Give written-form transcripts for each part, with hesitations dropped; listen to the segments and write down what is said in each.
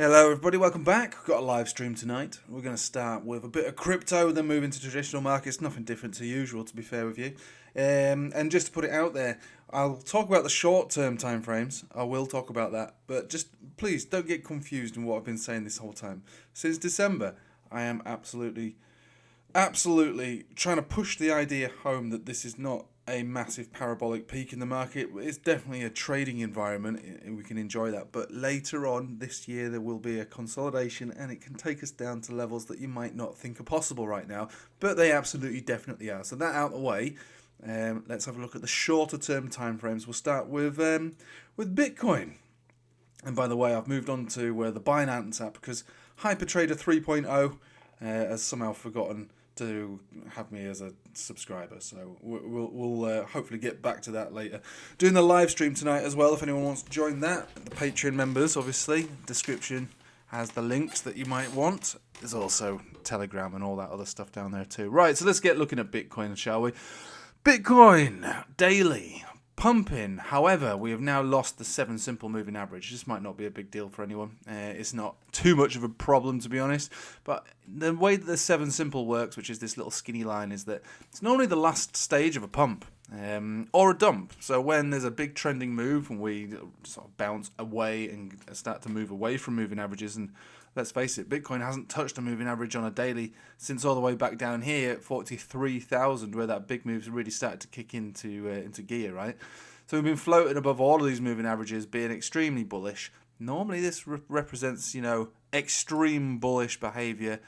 Hello everybody, welcome back. We've got a live stream tonight. We're going to start with a bit of crypto, then move into traditional markets. Nothing different to usual, to be fair with you. And just to put it out there, I'll talk about the short-term timeframes. I will talk about that. But just please don't get confused in what I've been saying this whole time. Since December, I am absolutely trying to push the idea home that this is not a massive parabolic peak in the market. It's definitely a trading environment and we can enjoy that, but later on this year there will be a consolidation and it can take us down to levels that you might not think are possible right now, but they absolutely definitely are. So that out of the way, let's have a look at the shorter term timeframes. We'll start with Bitcoin. And by the way, I've moved on to the Binance app because HyperTrader 3.0 has somehow forgotten to have me as a subscriber, so we'll hopefully get back to that later. Doing the live stream tonight as well, if anyone wants to join that. The Patreon members, obviously, description has the links that you might want. There's also Telegram and all that other stuff down there too. Right, so let's get looking at Bitcoin, shall we? Bitcoin daily pumping. However, we have now lost the 7 simple moving average. This might not be a big deal for anyone. It's not too much of a problem, to be honest. But the way that the 7 simple works, which is this little skinny line, is that it's normally the last stage of a pump or a dump. So when there's a big trending move and we sort of bounce away and start to move away from moving averages, and let's face it, Bitcoin hasn't touched a moving average on a daily since all the way back down here at 43,000, where that big move's really started to kick into gear, right? So we've been floating above all of these moving averages, being extremely bullish. Normally this represents, extreme bullish behavior.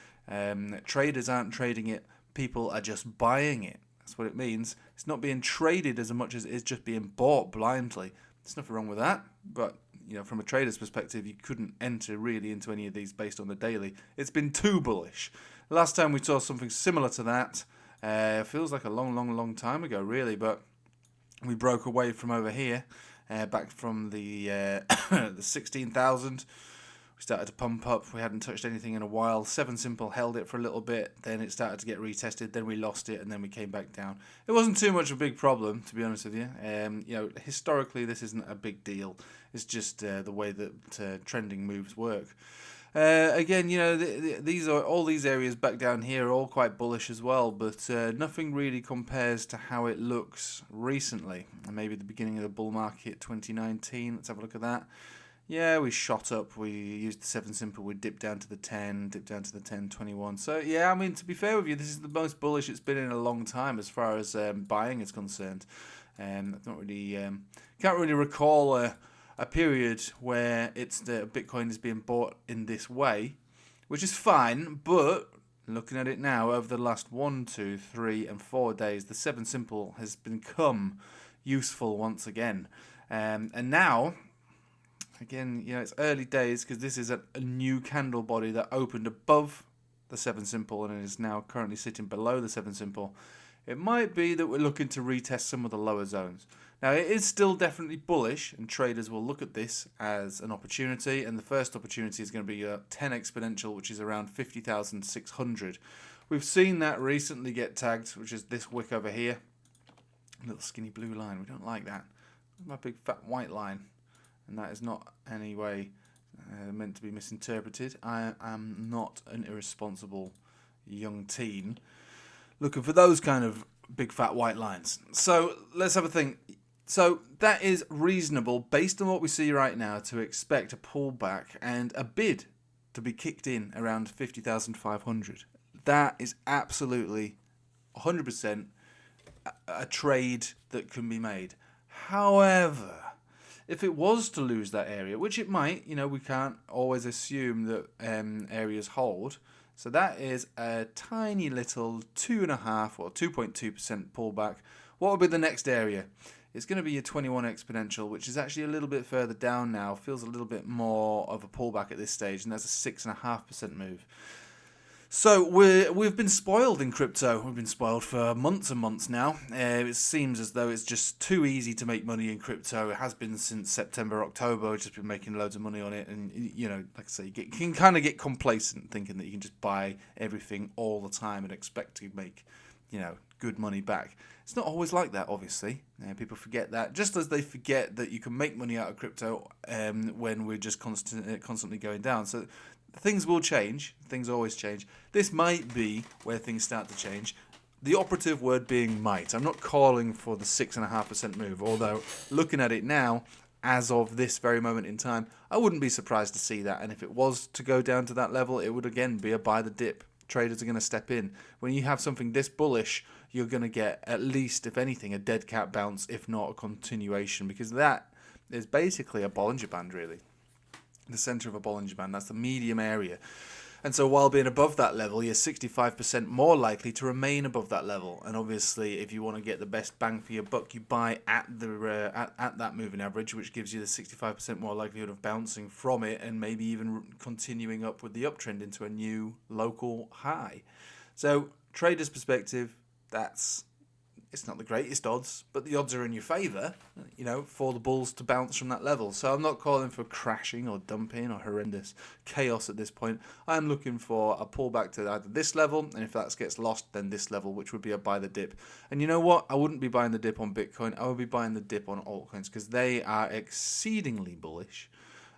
Traders aren't trading it, people are just buying it. That's what it means. It's not being traded as much as it's just being bought blindly. There's nothing wrong with that, but from a trader's perspective, you couldn't enter really into any of these based on the daily. It's been too bullish. Last time we saw something similar to that, feels like a long time ago, really, but we broke away from over here, back from the the 16,000. We started to pump up. We hadn't touched anything in a while. 7 simple held it for a little bit. Then it started to get retested. Then we lost it, and then we came back down. It wasn't too much of a big problem, to be honest with you. Historically, this isn't a big deal. It's just the way that trending moves work. Again, these are all these areas back down here are all quite bullish as well, but nothing really compares to how it looks recently. And maybe the beginning of the bull market 2019. Let's have a look at that. Yeah, we shot up. We used the 7 simple. We dipped down to the 10, dipped down to the 10.21. So yeah, I mean, to be fair with you, this is the most bullish it's been in a long time as far as buying is concerned. I've not really can't really recall a period where the Bitcoin is being bought in this way, which is fine. But looking at it now, over the last 1, 2, 3, and 4 days, the 7 simple has become useful once again, and now. Again, it's early days because this is a new candle body that opened above the 7 simple and is now currently sitting below the 7 simple. It might be that we're looking to retest some of the lower zones. Now, it is still definitely bullish, and traders will look at this as an opportunity, and the first opportunity is going to be a 10 exponential, which is around 50,600. We've seen that recently get tagged, which is this wick over here. A little skinny blue line. We don't like that. My big fat white line. And that is not any way meant to be misinterpreted. I am not an irresponsible young teen looking for those kind of big fat white lines. So let's have a think. So that is reasonable based on what we see right now to expect a pullback and a bid to be kicked in around 50,500. That is absolutely 100% a trade that can be made. However, if it was to lose that area, which it might, we can't always assume that areas hold. So that is a tiny little 2.5 or 2.2% pullback. What would be the next area? It's going to be your 21 exponential, which is actually a little bit further down now. Feels a little bit more of a pullback at this stage, and that's a 6.5% move. So we've been spoiled in crypto. We've been spoiled for months and months now. It seems as though it's just too easy to make money in crypto. It has been since September, October. We've just been making loads of money on it. And, like I say, you can kind of get complacent thinking that you can just buy everything all the time and expect to make good money back. It's not always like that, obviously. People forget that, just as they forget that you can make money out of crypto when we're just constantly going down. So things will change. Things always change. This might be where things start to change. The operative word being might. I'm not calling for the 6.5% move, although looking at it now, as of this very moment in time, I wouldn't be surprised to see that. And if it was to go down to that level, it would again be a buy the dip. Traders are going to step in. When you have something this bullish, you're going to get at least, if anything, a dead cat bounce, if not a continuation, because that is basically a Bollinger Band, really. The center of a Bollinger Band, that's the medium area. And so while being above that level, you're 65% more likely to remain above that level. And obviously, if you want to get the best bang for your buck, you buy at the at that moving average, which gives you the 65% more likelihood of bouncing from it and maybe even continuing up with the uptrend into a new local high. So, trader's perspective, it's not the greatest odds, but the odds are in your favour, for the bulls to bounce from that level. So I'm not calling for crashing or dumping or horrendous chaos at this point. I'm looking for a pullback to either this level, and if that gets lost, then this level, which would be a buy the dip. And you know what? I wouldn't be buying the dip on Bitcoin. I would be buying the dip on altcoins because they are exceedingly bullish.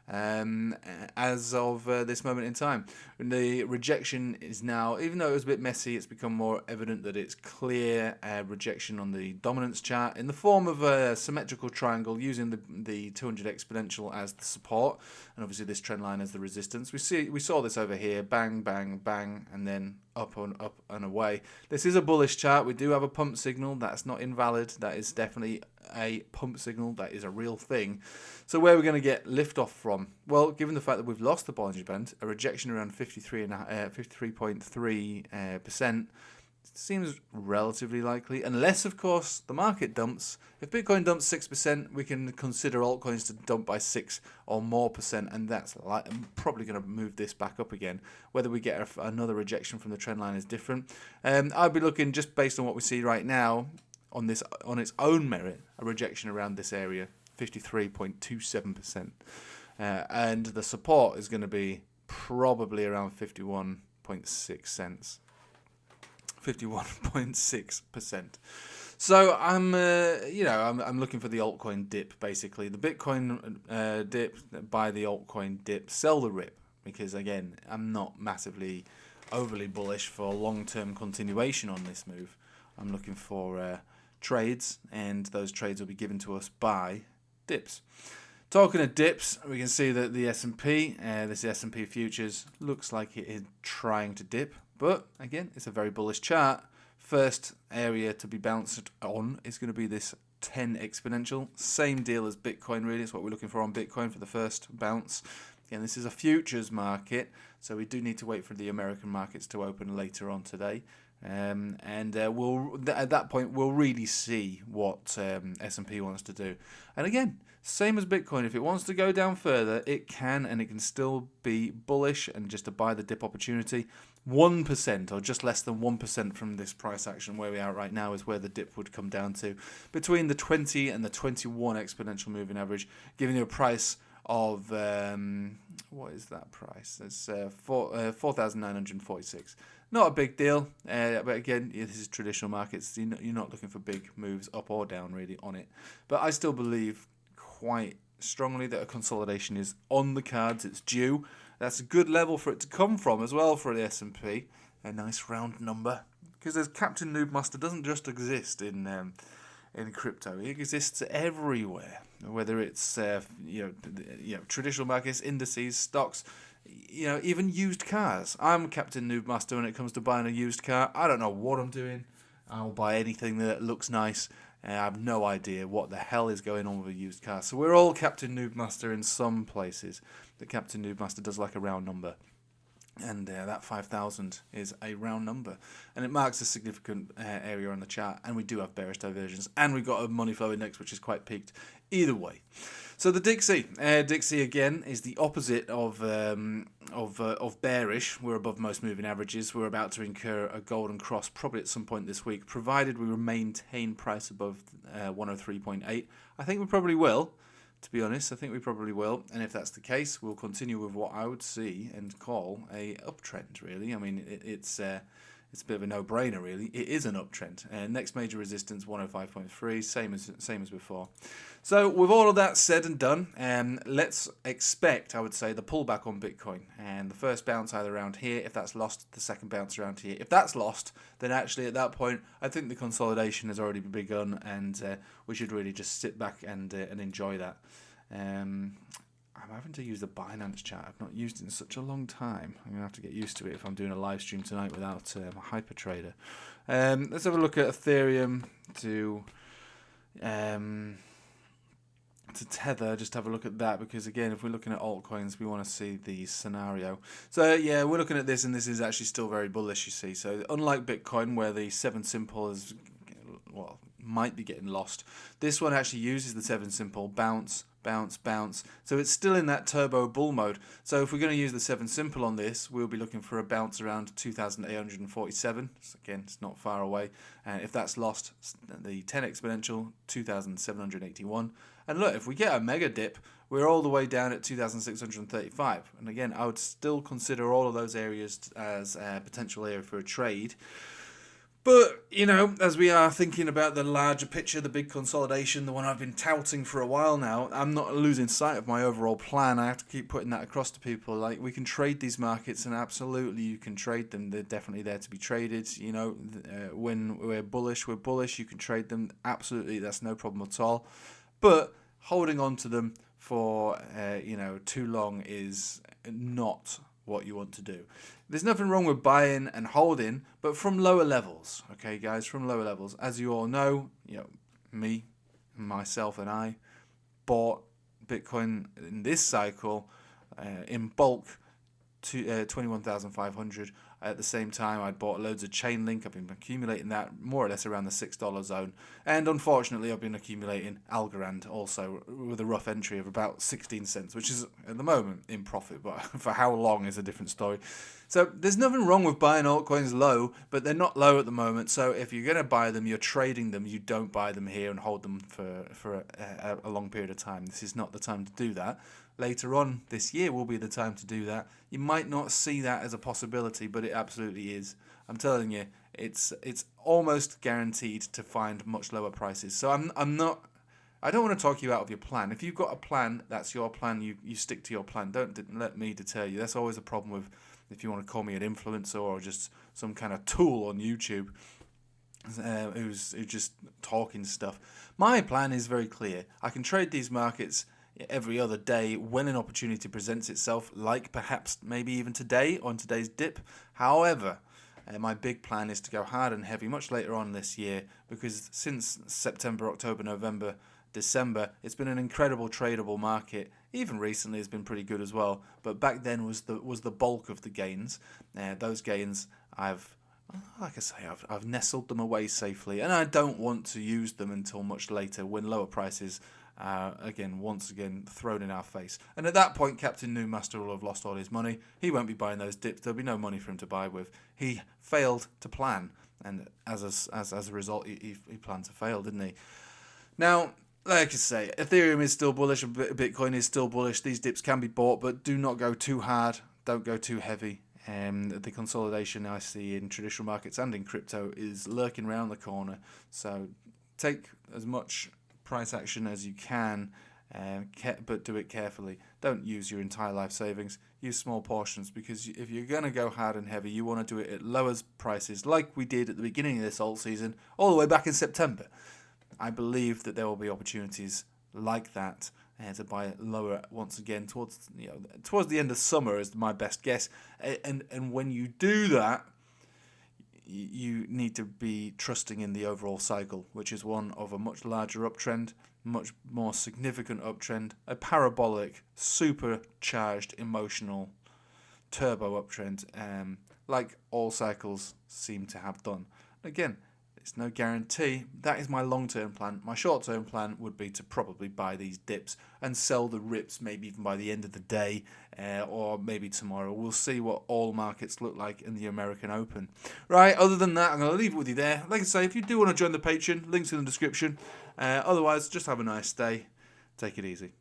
As of this moment in time, the rejection is now, even though it was a bit messy, it's become more evident that it's clear rejection on the dominance chart in the form of a symmetrical triangle using the 200 exponential as the support, and obviously this trend line as the resistance. We saw this over here, bang, bang, bang, and then up and away. This is a bullish chart. We do have a pump signal. That's not invalid. That is definitely a pump signal. That is a real thing. So where are we going to get lift off from? Well, given the fact that we've lost the Bollinger Band, a rejection around 53.3% seems relatively likely, unless, of course, the market dumps. If Bitcoin dumps 6%, we can consider altcoins to dump by 6 or more percent, and that's probably going to move this back up again. Whether we get another rejection from the trend line is different. I'd be looking, just based on what we see right now, on its own merit, a rejection around this area, 53.27%. And the support is going to be probably around 51.6 cents. 51.6%. So I'm looking for the altcoin dip, basically. The Bitcoin dip, buy the altcoin dip, sell the rip. Because again, I'm not massively overly bullish for long-term continuation on this move. I'm looking for trades, and those trades will be given to us by dips. Talking of dips, we can see that the S&P, this S&P futures, looks like it is trying to dip. But again, it's a very bullish chart. First area to be bounced on is going to be this 10 exponential. Same deal as Bitcoin, really. It's what we're looking for on Bitcoin for the first bounce. Again, this is a futures market, so we do need to wait for the American markets to open later on today. We'll at that point we'll really see what S&P wants to do. And again, same as Bitcoin, if it wants to go down further, it can, and it can still be bullish and just to buy the dip opportunity. 1% or just less than 1% from this price action where we are right now is where the dip would come down to, between the 20 and the 21 exponential moving average, giving you a price of what is that price? It's 4,946. Not a big deal, but again, this is traditional markets. You're not looking for big moves up or down really on it. But I still believe quite strongly that a consolidation is on the cards. It's due. That's a good level for it to come from as well for the S&P. A nice round number, because there's Captain Noob Master doesn't just exist in crypto. It exists everywhere, whether it's traditional markets, indices, stocks, even used cars. I'm Captain Noob Master when it comes to buying a used car. I don't know what I'm doing. I'll buy anything that looks nice. I have no idea what the hell is going on with a used car. So we're all Captain Noob Master in some places. The Captain Noob Master does like a round number. And that 5,000 is a round number. And it marks a significant area on the chart. And we do have bearish divergence. And we've got a money flow index, which is quite peaked. Either way. So the Dixie. Dixie, again, is the opposite of bearish. We're above most moving averages. We're about to incur a golden cross probably at some point this week, provided we maintain price above 103.8. I think we probably will. To be honest, I think we probably will, and if that's the case, we'll continue with what I would see and call a uptrend. Really, I mean, it's it's a bit of a no-brainer, really. It is an uptrend. Next major resistance 105.3, same as before. So with all of that said and done, let's expect, I would say, the pullback on Bitcoin. And the first bounce either around here. If that's lost, the second bounce around here. If that's lost, then actually at that point, I think the consolidation has already begun, and we should really just sit back and enjoy that. I'm having to use the Binance chart. I've not used it in such a long time. I'm going to have to get used to it if I'm doing a live stream tonight without a hypertrader. Let's have a look at Ethereum to Tether. Just have a look at that, because again, if we're looking at altcoins, we want to see the scenario. So yeah, we're looking at this, and this is actually still very bullish, you see. So unlike Bitcoin, where the 7 simple is, well, might be getting lost, this one actually uses the 7 simple bounce, bounce, bounce. So it's still in that turbo bull mode. So if we're going to use the 7 simple on this, we'll be looking for a bounce around 2,847. So again, it's not far away. And if that's lost, the 10 exponential, 2,781. And look, if we get a mega dip, we're all the way down at 2,635. And again, I would still consider all of those areas as a potential area for a trade. But, you know, as we are thinking about the larger picture, the big consolidation, the one I've been touting for a while now, I'm not losing sight of my overall plan. I have to keep putting that across to people. Like, we can trade these markets, and absolutely you can trade them. They're definitely there to be traded. You know, when we're bullish, you can trade them. Absolutely, that's no problem at all. But holding on to them for, too long is not what you want to do. There's nothing wrong with buying and holding, but from lower levels, okay, guys, from lower levels. As you all know, me, myself, and I bought Bitcoin in this cycle in bulk to 21,500. At the same time, I bought loads of Chainlink. I've been accumulating that more or less around the $6 zone. And unfortunately, I've been accumulating Algorand also with a rough entry of about 16 cents, which is at the moment in profit, but for how long is a different story. So there's nothing wrong with buying altcoins low, but they're not low at the moment. So if you're going to buy them, you're trading them. You don't buy them here and hold them for a long period of time. This is not the time to do that. Later on this year will be the time to do that. You might not see that as a possibility, but it absolutely is. I'm telling you, it's almost guaranteed to find much lower prices. So I don't want to talk you out of your plan. If you've got a plan, that's your plan. You stick to your plan. Don't let me deter you. That's always a problem with, if you want to call me an influencer or just some kind of tool on YouTube who's just talking stuff. My plan is very clear. I can trade these markets every other day when an opportunity presents itself, like perhaps maybe even today on today's dip. However, my big plan is to go hard and heavy much later on this year, because since September, October, November, December, it's been an incredible tradable market. Even recently has been pretty good as well, but back then was the bulk of the gains. Those gains I've nestled them away safely, and I don't want to use them until much later when lower prices once again thrown in our face. And at that point, Captain Newmaster will have lost all his money. He won't be buying those dips. There'll be no money for him to buy with. He failed to plan, and as a result, he planned to fail, didn't he? Now, like I say, Ethereum is still bullish, Bitcoin is still bullish. These dips can be bought, but do not go too hard. Don't go too heavy. The consolidation I see in traditional markets and in crypto is lurking around the corner. So take as much price action as you can, but do it carefully. Don't use your entire life savings. Use small portions, because if you're going to go hard and heavy, you want to do it at lower prices, like we did at the beginning of this alt season, all the way back in September. I believe that there will be opportunities like that to buy lower once again towards the end of summer is my best guess. And when you do that, you need to be trusting in the overall cycle, which is one of a much larger uptrend, much more significant uptrend, a parabolic, supercharged, emotional, turbo uptrend, like all cycles seem to have done. Again, it's no guarantee. That is my long-term plan. My short-term plan would be to probably buy these dips and sell the rips, maybe even by the end of the day, or maybe tomorrow. We'll see what all markets look like in the American Open. Right, other than that, I'm going to leave it with you there. Like I say, if you do want to join the Patreon, links in the description. Otherwise, just have a nice day. Take it easy.